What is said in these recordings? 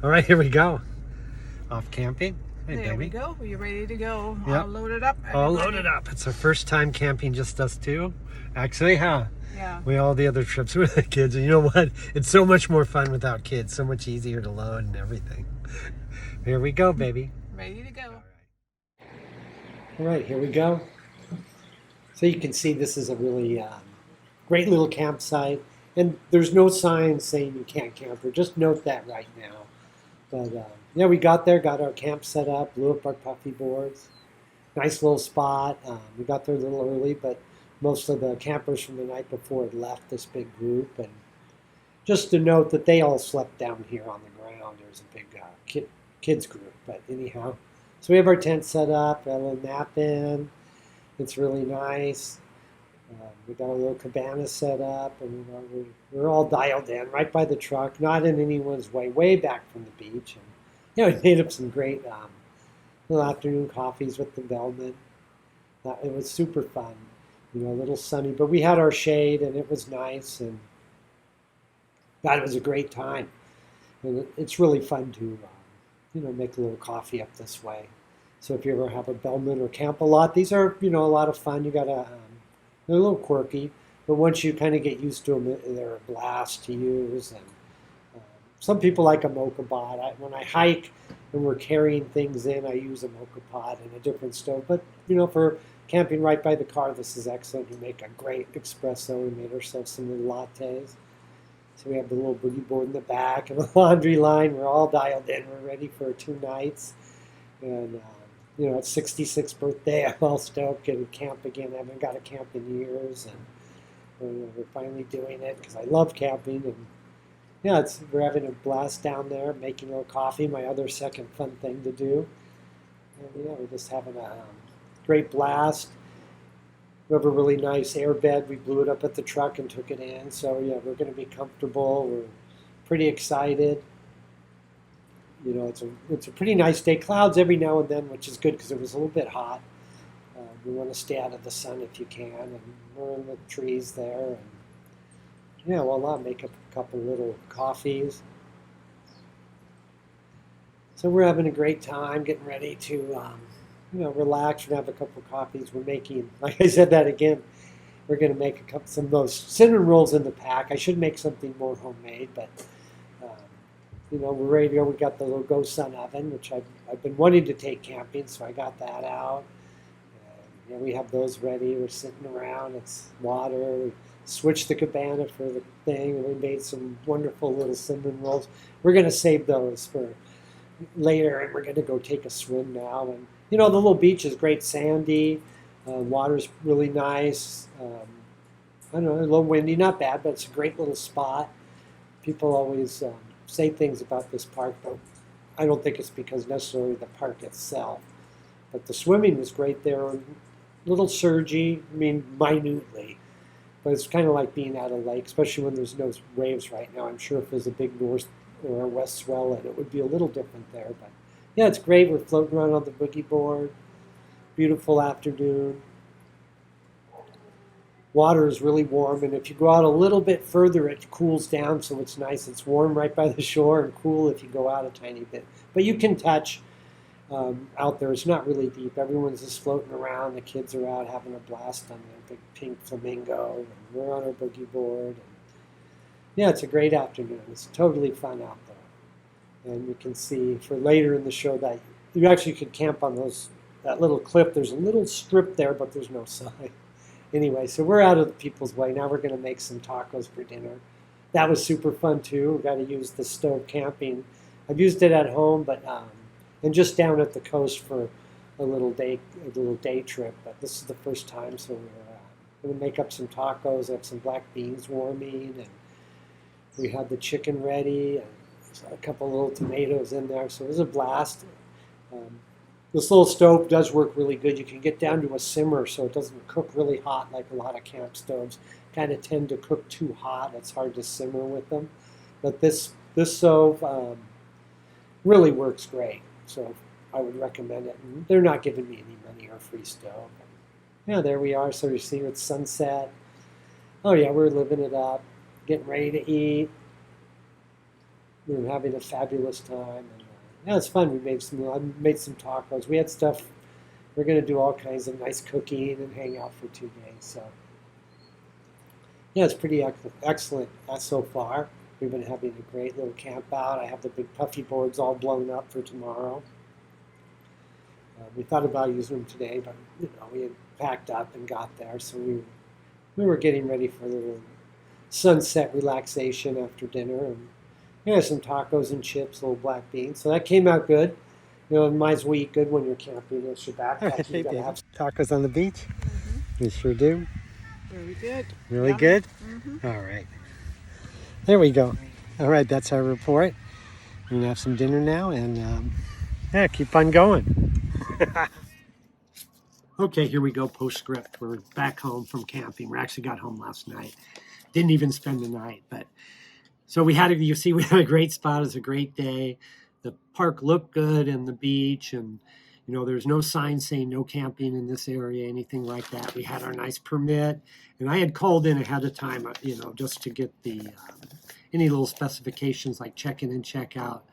All right, here we go. Off camping. Hey, There we baby. go. Are you ready to go? Yep. All loaded up? All Everybody? loaded up. It's our first time camping, just us two. Actually, huh? Yeah. We all the other trips with the kids. And you know what? It's so much more fun without kids. So much easier to load and everything. Here we go, baby. Ready to go. All right, here we go. So you can see this is a really great little campsite. And there's no sign saying you can't camp. Or just note that right now. But yeah, we got there, got our camp set up, blew up our puffy boards. Nice little spot. We got there a little early, but most of the campers from the night before had left this big group. And just to note that they all slept down here on the ground. There's a big kids group. But anyhow, so we have our tent set up, got a little nap in. It's really nice. We got a little cabana set up, and we're all dialed in right by the truck, not in anyone's way, way back from the beach. And we made up some great little afternoon coffees with the Bellman. It was super fun, a little sunny, but we had our shade, and it was nice, and God, it was a great time. And it's really fun to, make a little coffee up this way. So if you ever have a Bellman or camp a lot, these are, a lot of fun. You got to they're a little quirky, but once you kind of get used to them, they're a blast to use. And some people like a mocha pot. When I hike and we're carrying things in, I use a mocha pot and a different stove. But for camping right by the car, this is excellent. We make a great espresso. We made ourselves some little lattes. So we have the little boogie board in the back and a laundry line. We're all dialed in. We're ready for 2 nights. And it's 66th birthday. I'm all stoked getting to camp again. I haven't got to camp in years, and we're finally doing it because I love camping. And yeah, we're having a blast down there, making a little coffee. My other second fun thing to do. And we're just having a great blast. We have a really nice air bed. We blew it up at the truck and took it in. So yeah, we're going to be comfortable. We're pretty excited. It's a pretty nice day. Clouds every now and then, which is good because it was a little bit hot. We want to stay out of the sun if you can, and we're in the trees there. And yeah, well, I'll make up a couple little coffees. So we're having a great time, getting ready to, relax and have a couple of coffees. We're making, like I said that again, we're going to make some of those cinnamon rolls in the pack. I should make something more homemade, but. We're ready to go. We got the little GoSun oven, which I've been wanting to take camping, so I got that out. And, we have those ready. We're sitting around. It's water. We switched the cabana for the thing, and we made some wonderful little cinnamon rolls. We're going to save those for later, and we're going to go take a swim now. And, the little beach is great, sandy. Water's really nice. I don't know, a little windy, not bad, but it's a great little spot. People always say things about this park, but I don't think it's because necessarily the park itself. But the swimming was great there, a little surgy, minutely, but it's kind of like being at a lake, especially when there's no waves right now. I'm sure if there's a big north or a west swell, it would be a little different there. But yeah, it's great. We're floating around on the boogie board. Beautiful afternoon. Water is really warm, and if you go out a little bit further, it cools down, so it's nice. It's warm right by the shore and cool if you go out a tiny bit. But you can touch out there. It's not really deep. Everyone's just floating around. The kids are out having a blast on their big pink flamingo, and we're on our boogie board. And yeah, it's a great afternoon. It's totally fun out there. And you can see for later in the show that you actually could camp on that little cliff. There's a little strip there, but there's no sign. Anyway, so we're out of the people's way. Now we're going to make some tacos for dinner. That was super fun too. We got to use the stove camping. I've used it at home, but and just down at the coast for a little day trip. But this is the first time, so we're going to make up some tacos. I have some black beans warming, and we had the chicken ready, and a couple little tomatoes in there. So it was a blast. This little stove does work really good. You can get down to a simmer so it doesn't cook really hot like a lot of camp stoves. Kind of tend to cook too hot. It's hard to simmer with them. But this stove really works great. So I would recommend it. And they're not giving me any money or free stove. Yeah, there we are. So you see it's sunset. Oh yeah, we're living it up. Getting ready to eat. we were having a fabulous time. And, yeah, it's fun. I made some tacos. We had stuff. We're going to do all kinds of nice cooking and hang out for 2 days. So yeah, it's pretty excellent so far. We've been having a great little camp out. I have the big puffy boards all blown up for tomorrow. We thought about using them today, but we had packed up and got there, so we were getting ready for a little sunset relaxation after dinner, and some tacos and chips, little black beans. So that came out good. Might as well eat good when you're camping. It's your backpack. You gotta have tacos on the beach. We sure do. Very good. Really Yummy. good. Mm-hmm. All right. There we go. All right, that's our report. We're gonna have some dinner now, and keep on going. Okay, here we go. Postscript. We're back home from camping. We actually got home last night. Didn't even spend the night, but so we had a great spot. It was a great day. The park looked good and the beach, and there's no sign saying no camping in this area, anything like that. We had our nice permit, and I had called in ahead of time, just to get the any little specifications like check-in and check-out.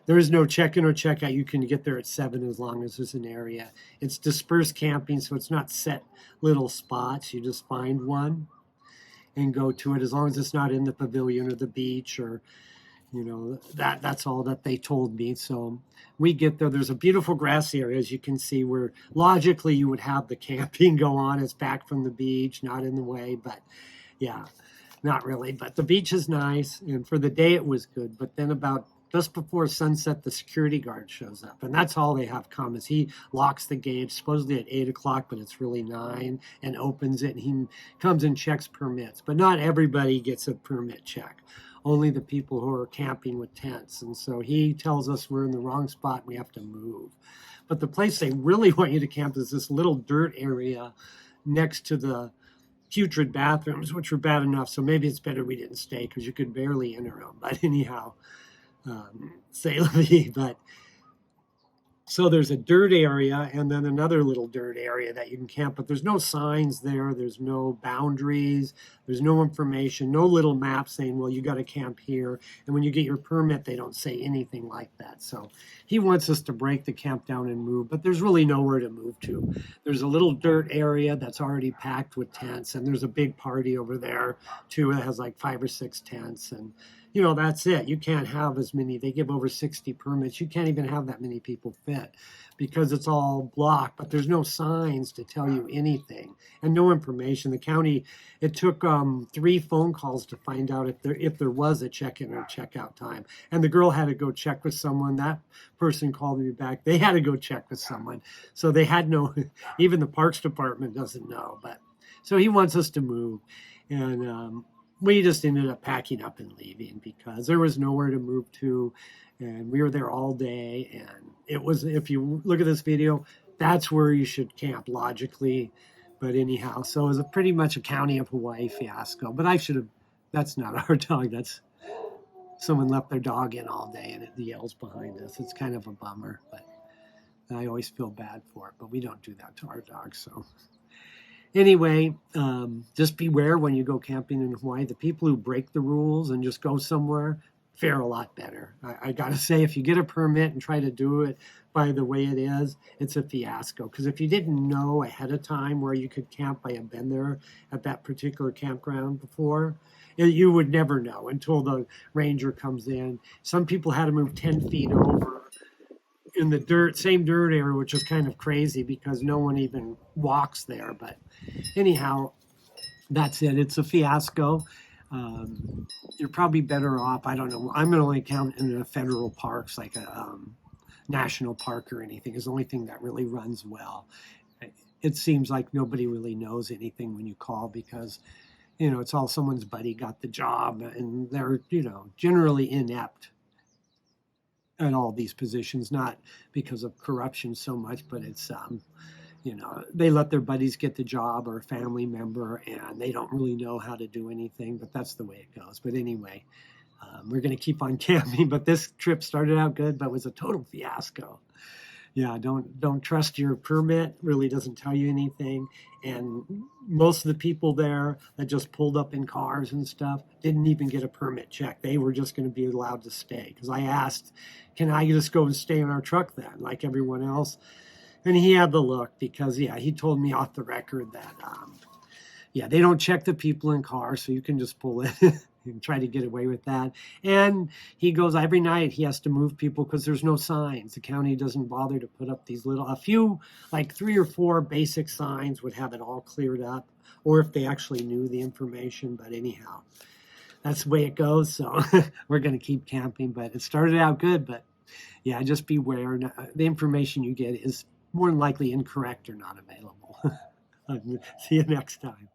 There is no check-in or check-out. You can get there at 7 as long as there's an area. It's dispersed camping, so it's not set little spots. You just find one and go to it as long as it's not in the pavilion or the beach or that's all that they told me. So we get there. There's a beautiful grassy area, as you can see, where logically you would have the camping go on. It's back from the beach, not in the way, but yeah, not really. But the beach is nice, and for the day it was good. But then about just before sunset, the security guard shows up, and that's all they have come is he locks the gate supposedly at 8 o'clock, but it's really 9, and opens it, and he comes and checks permits. But not everybody gets a permit check. Only the people who are camping with tents. And so he tells us we're in the wrong spot and we have to move. But the place they really want you to camp is this little dirt area next to the putrid bathrooms, which were bad enough. So maybe it's better we didn't stay because you could barely enter them. But anyhow, say la vie. But so there's a dirt area and then another little dirt area that you can camp, but there's no signs there. There's no boundaries. There's no information, no little map saying, well, you got to camp here. And when you get your permit, they don't say anything like that. So he wants us to break the camp down and move, but there's really nowhere to move to. There's a little dirt area that's already packed with tents, and there's a big party over there too that has like 5 or 6 tents. And that's it. You can't have as many. They give over 60 permits. You can't even have that many people fit because it's all blocked, but there's no signs to tell you anything and no information. The county, it took 3 phone calls to find out if there was a check-in or check-out time. And the girl had to go check with someone. That person called me back. They had to go check with someone. So they had no, even the Parks Department doesn't know. But so he wants us to move. And we just ended up packing up and leaving because there was nowhere to move to, and we were there all day. And it was, if you look at this video, that's where you should camp logically. But anyhow, so it was pretty much a County of Hawaii fiasco. But that's not our dog. That's someone left their dog in all day and it yells behind us. It's kind of a bummer, but I always feel bad for it. But we don't do that to our dogs, so. Anyway, just beware when you go camping in Hawaii. The people who break the rules and just go somewhere fare a lot better. I got to say, if you get a permit and try to do it by the way it is, it's a fiasco. Because if you didn't know ahead of time where you could camp, I have been there at that particular campground before, you would never know until the ranger comes in. Some people had to move 10 feet over in the same dirt area, which is kind of crazy because no one even walks there. But anyhow, that's it. It's a fiasco. You're probably better off. I don't know. I'm going to only count in the federal parks, like a national park or anything. Is the only thing that really runs well. It seems like nobody really knows anything when you call because, it's all someone's buddy got the job and they're, generally inept at all these positions, not because of corruption so much, but it's, they let their buddies get the job or a family member and they don't really know how to do anything, but that's the way it goes. But anyway, we're going to keep on camping, but this trip started out good, but was a total fiasco. Yeah, don't trust your permit. Really doesn't tell you anything. And most of the people there that just pulled up in cars and stuff didn't even get a permit check. They were just going to be allowed to stay. Because I asked, can I just go and stay in our truck then, like everyone else? And he had the look because yeah, he told me off the record that yeah, they don't check the people in cars, so you can just pull it and try to get away with that. And he goes every night he has to move people because there's no signs. The county doesn't bother to put up these a few, like 3 or 4 basic signs would have it all cleared up, or if they actually knew the information. But anyhow, that's the way it goes. So we're going to keep camping, but it started out good. But yeah, just beware. The information you get is more than likely incorrect or not available. See you next time.